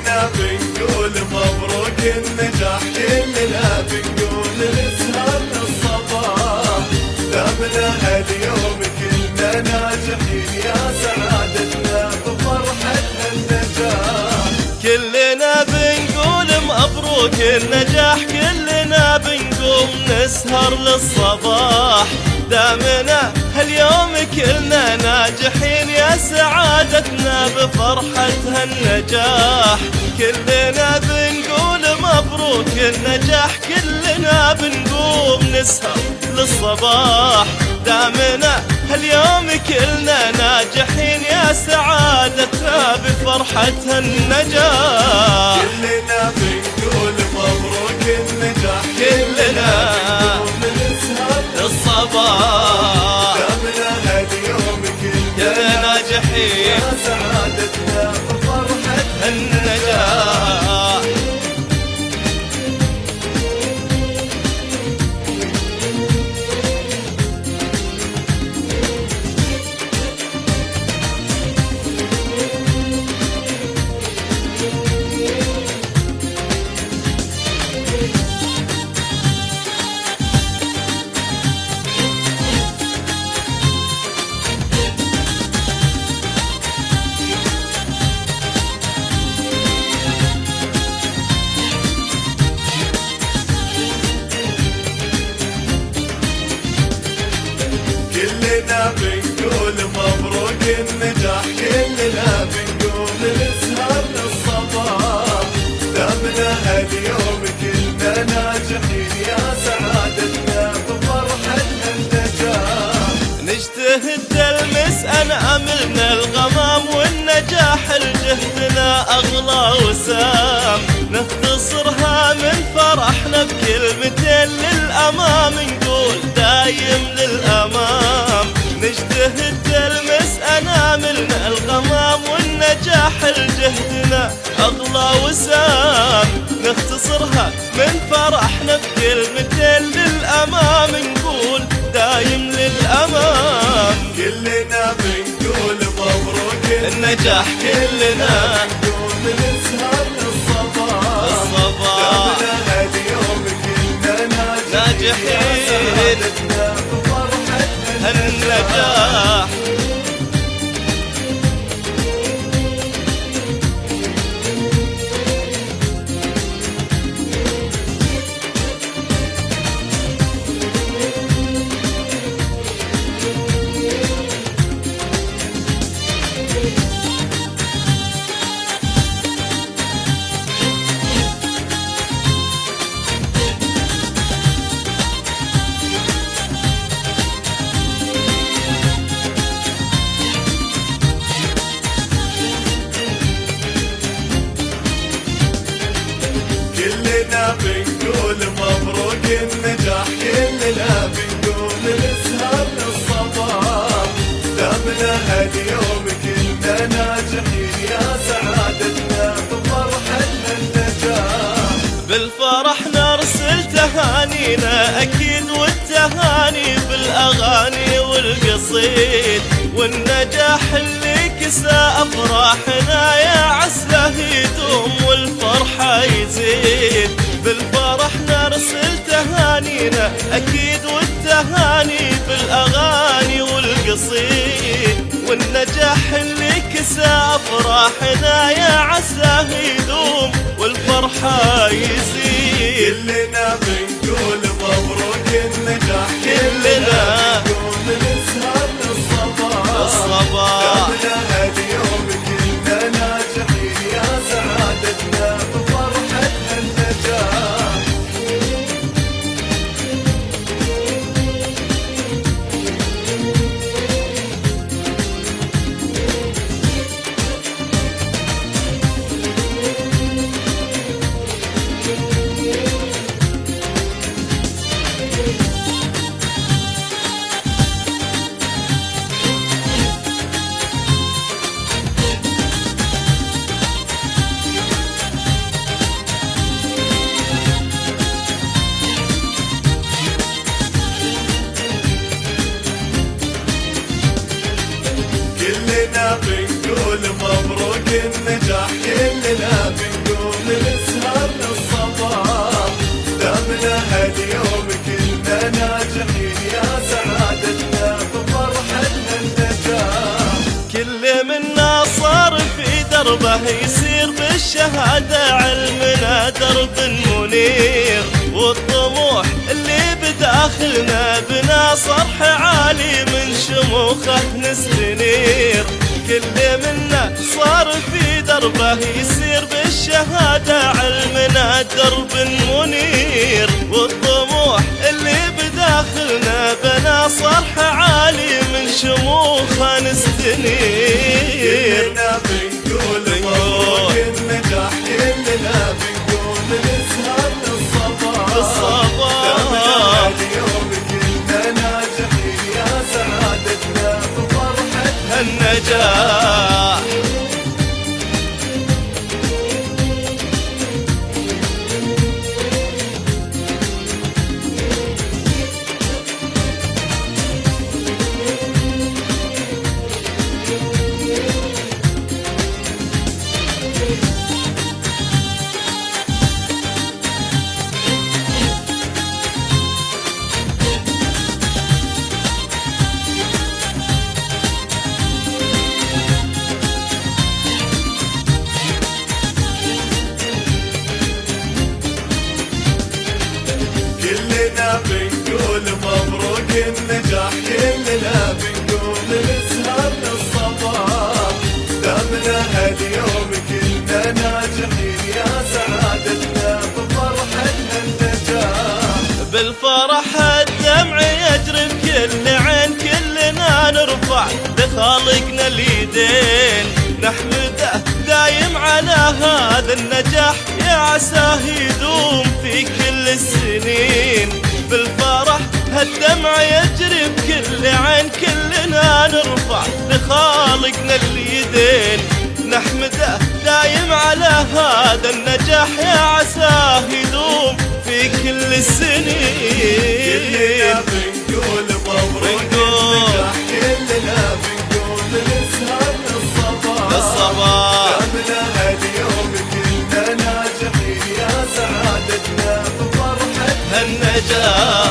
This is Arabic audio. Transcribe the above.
كلنا بنقول مبروك النجاح، كلنا بنقول نسهر للصباح، دامنا اليوم كلنا ناجحين يا سعادتنا بفرحة النجاح. كلنا بنقول مبروك النجاح، كلنا بنقوم نسهر للصباح، دامنا هاليوم كلنا ناجحين يا سعادتنا بفرحة هالنجاح. كلنا بنقول مبروك النجاح، كلنا بنقوم نسهر للصباح، دامنا هاليوم كلنا ناجحين يا سعادتنا بفرحة هالنجاح. كلنا بنقول مبروك النجاح، كلنا نسهر للصباح، دامنا اليوم كلنا ناجحين يا سعادتنا بفرحة النجاح. كلنا بنقول مبروك النجاح، كلنا بنقول نسهر للصباح، دامنا اليوم كلنا ناجحين يا سعادتنا بفرحة النجاح. نجتهد تلمس أناملنا الغمام، والنجاح لجهدنا أغلى وسام، نختصرها من فرحنا بكلمتين للأمام، نقول دايم للأمام. نجتهد تلمس أناملنا الغمام، والنجاح لجهدنا أغلى وسام، نختصرها من فرحنا بكلمتين للأمام، نقول دايم للأمام. كلنا بنقول مبروك النجاح، كلنا بنقول نسهر للصباح، دامنا اليوم كلنا ناجحين يا سعادتنا بفرحة النجاح. كلنا بنقول مبروك النجاح، كلنا بنقول نسهر للصباح، دامنا اليوم كلنا ناجحين يا سعادتنا بفرحة النجاح. بالفرح نرسل تهانينا أكيد، والتهاني بالأغاني والقصيد، والنجاح اللي كسى أفراحنا يا عسله يدوم والفرحة يزيد. بالفرح نرسل تهانينا أكيد، والتهاني بالأغاني والقصيد، والنجاح اللي كسى أفراحنا يا عساه يدوم والفرحة يزيد. كلنا بنقول مبروك النجاح، كلنا بنقول نسهر للصباح، دامنا اليوم كلنا ناجحين يا سعادتنا بفرحة النجاح. دربه يسير بالشهادة علمنا درب منير، والطموح اللي بداخلنا بنا صرح عالي من شموخه نستنير. كل منا صار في دربه يسير بالشهادة علمنا درب منير، والطموح اللي بداخلنا بنا صرح عالي من شموخه نستنير. كلنا بنقول مبروك النجاح، كلنا بنقول نسهر للصباح. دامنا اليوم كلنا ناجحين يا سعادتنا بفرحة النجاح. كلنا بنقول مبروك النجاح، كلنا بنقول نسهر للصباح. دامنا هاليوم كلنا ناجحين يا سعادتنا بفرحة النجاح. بالفرح الدمع يجري بكل عين، كلنا نرفع لخالقنا اليدين نحمده دايم على هذا النجاح، يا عساه يدوم في كل السنين. بالفرح هالدمع يجري بكل عين، كلنا نرفع لخالقنا اليدين نحمده دايم على هذا النجاح، يا عساه يدوم في كل السنين. كلنا بنقول مبروك النجاح، كلنا بنقول نسهر للصباح. دامنا هاليوم كلنا ناجحين يا سعادتنا بفرحة النجاح.